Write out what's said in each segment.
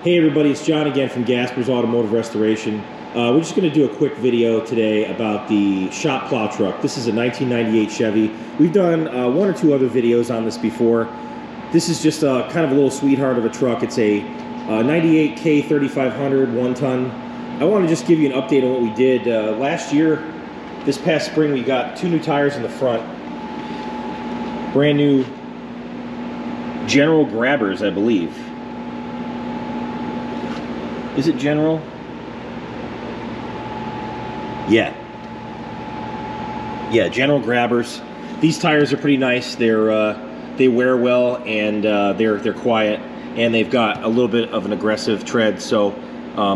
Hey everybody, it's John again from Gasper's Automotive Restoration. We're just going to do a quick video today about the shop plow truck. This is a 1998 Chevy. We've done one or two other videos on this before. This is just kind of a little sweetheart of a truck. It's a 98K 3500 one-ton. I want to just give you an update on what we did. Last year, this past spring, we got 2 new tires in the front. Brand new General Grabbers, I believe. Is it General? Yeah, General Grabbers. These tires are pretty nice. They wear well, and they're quiet, and they've got a little bit of an aggressive tread, so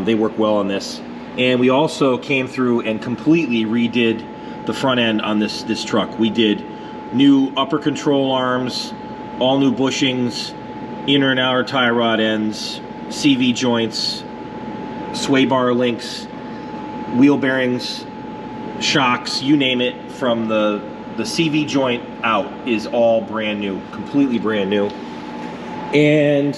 they work well on this. And we also came through and completely redid the front end on this truck. We did new upper control arms, all new bushings, inner and outer tie rod ends, CV joints, sway bar links, wheel bearings, shocks, you name it, from the CV joint out is all brand new, completely brand new. And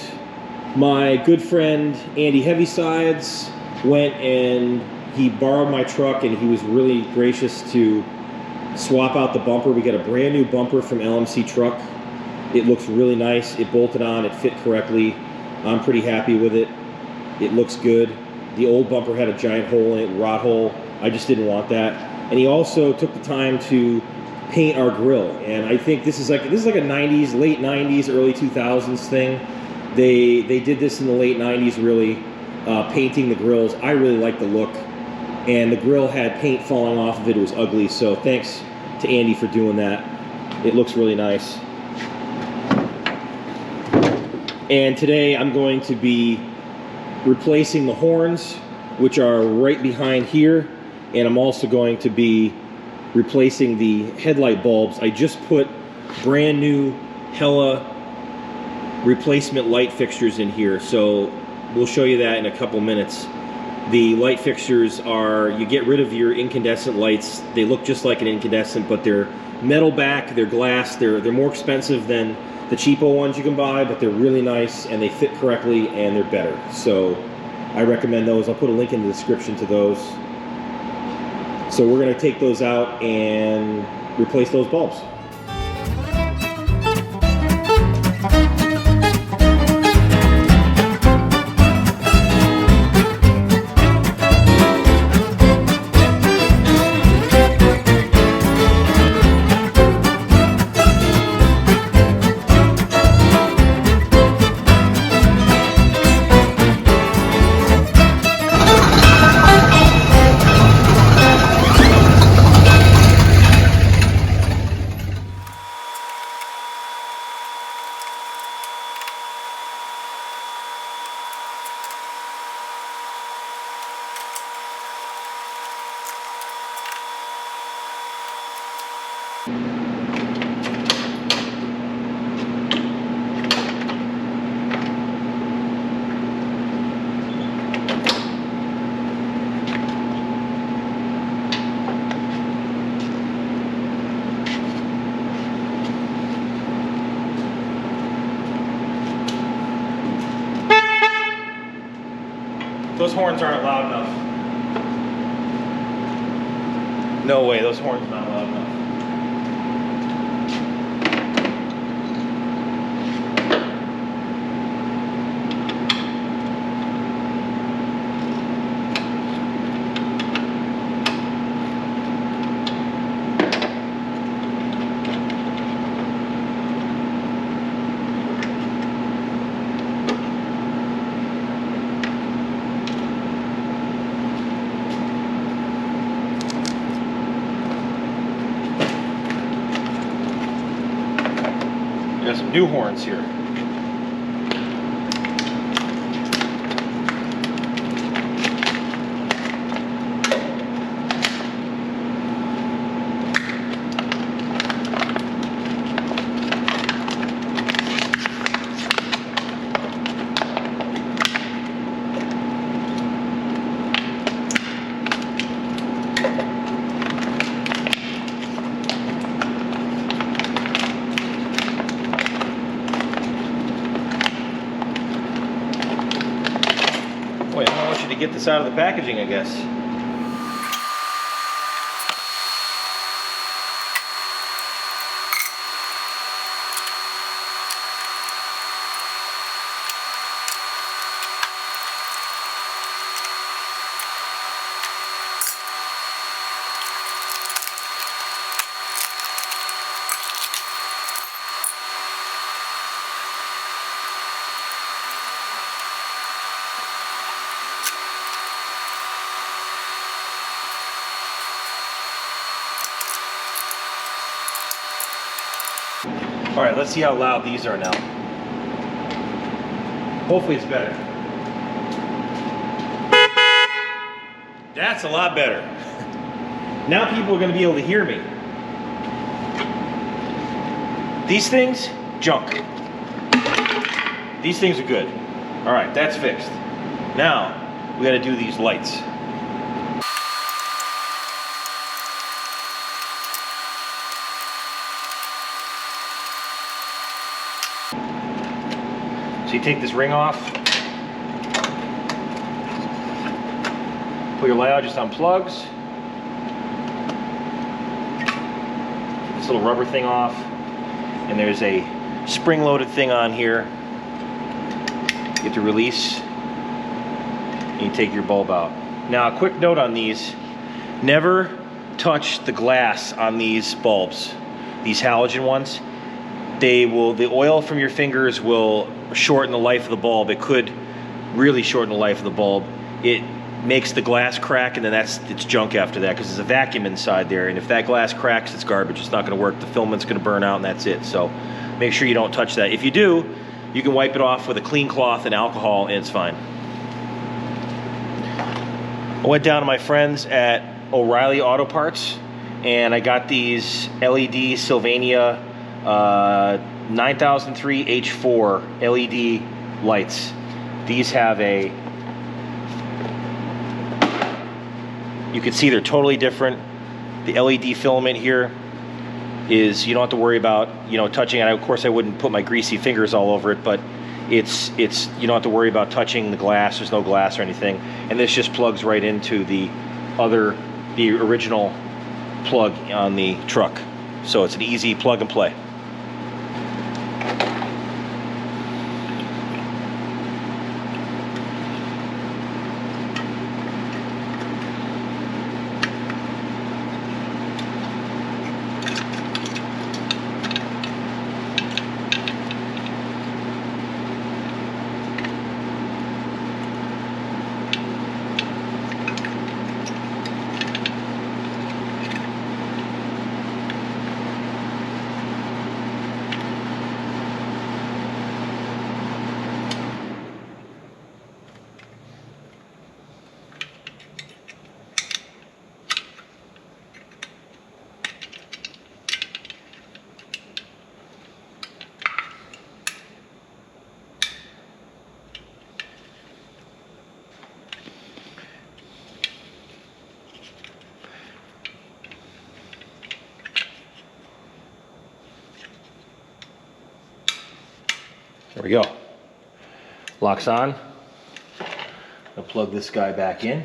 my good friend Andy Heavysides went and he borrowed my truck, and he was really gracious to swap out the bumper. We got a brand new bumper from LMC Truck. It looks really nice. It bolted on, it fit correctly. I'm pretty happy with it. It looks good. The old bumper had a giant hole in it, rot hole. I just didn't want that. And he also took the time to paint our grill. And I think this is like a 90s, late 90s, early 2000s thing. They did this in the late 90s, really, painting the grills. I really like the look. And the grill had paint falling off of it. It was ugly. So thanks to Andy for doing that. It looks really nice. And today I'm going to be replacing the horns, which are right behind here, and I'm also going to be replacing the headlight bulbs. I just put brand new Hella replacement light fixtures in here, so we'll show you that in a couple minutes. The light fixtures are, you get rid of your incandescent lights. They look just like an incandescent, but they're metal back, they're glass, they're more expensive than the cheapo ones you can buy, but they're really nice and they fit correctly and they're better. So I recommend those. I'll put a link in the description to those. So we're going to take those out and replace those bulbs. Those horns aren't loud enough. No way, those horns are not loud enough. Got some new horns here. want you to get this out of the packaging, I guess. All right, let's see how loud these are now. Hopefully it's better. That's a lot better. Now people are gonna be able to hear me. These things, junk. These things are good. All right, that's fixed. Now, we gotta do these lights. So you take this ring off, put your light out, just unplugs. This little rubber thing off, and there's a spring-loaded thing on here. You have to release, and you take your bulb out. Now, a quick note on these: never touch the glass on these bulbs, these halogen ones. The oil from your fingers will shorten the life of the bulb. It could really shorten the life of the bulb. It makes the glass crack, and then it's junk after that, because there's a vacuum inside there, and if that glass cracks, it's garbage. It's not going to work. The filament's going to burn out, and that's it. So make sure you don't touch that. If you do, you can wipe it off with a clean cloth and alcohol, and it's fine. I went down to my friends at O'Reilly Auto Parts, and I got these LED Sylvania 9003 H4 LED lights. These have you can see they're totally different. The LED filament here is, you don't have to worry about, touching it. Of course, I wouldn't put my greasy fingers all over it, but it's you don't have to worry about touching the glass. There's no glass or anything. And this just plugs right into the original plug on the truck. So it's an easy plug and play. There we go. Locks on. I'll plug this guy back in.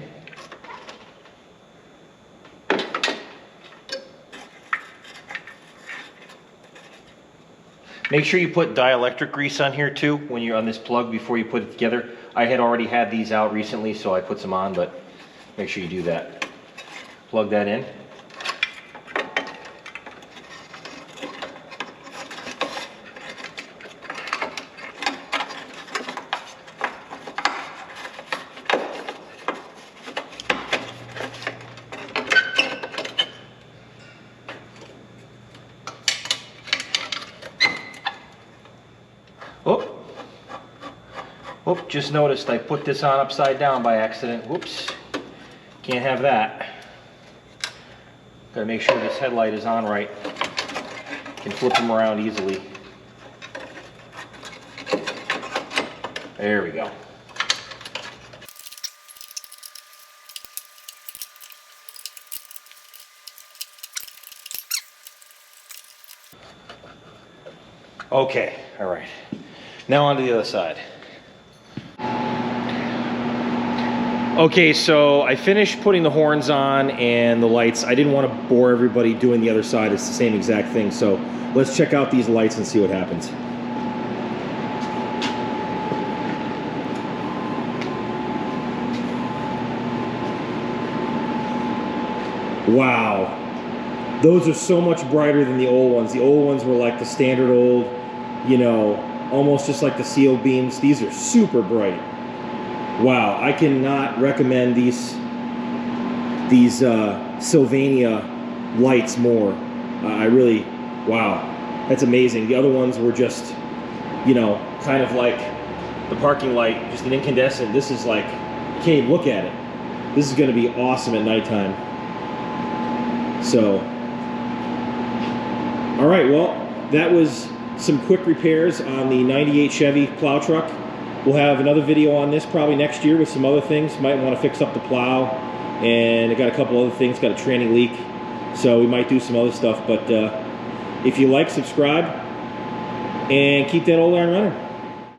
Make sure you put dielectric grease on here too when you're on this plug before you put it together. I had already had these out recently, so I put some on, but make sure you do that. Plug that in. Oh, just noticed I put this on upside down by accident. Whoops. Can't have that. Gotta make sure this headlight is on right. Can flip them around easily. There we go. Okay, all right. Now on to the other side. Okay, so I finished putting the horns on and the lights. I didn't want to bore everybody doing the other side. It's the same exact thing. So let's check out these lights and see what happens. Wow. Those are so much brighter than the old ones. The old ones were like the standard old, you know, almost just like the sealed beams. These are super bright. Wow, I cannot recommend these Sylvania lights more. I really, wow, that's amazing. The other ones were just, you know, kind of like the parking light, just an incandescent. This is like, you can't even look at it. This is going to be awesome at nighttime. So, all right, well, that was some quick repairs on the 98 Chevy plow truck. We'll have another video on this probably next year with some other things. Might want to fix up the plow, and I got a couple other things, got a tranny leak, so we might do some other stuff. But if you like, subscribe, and keep that old iron running.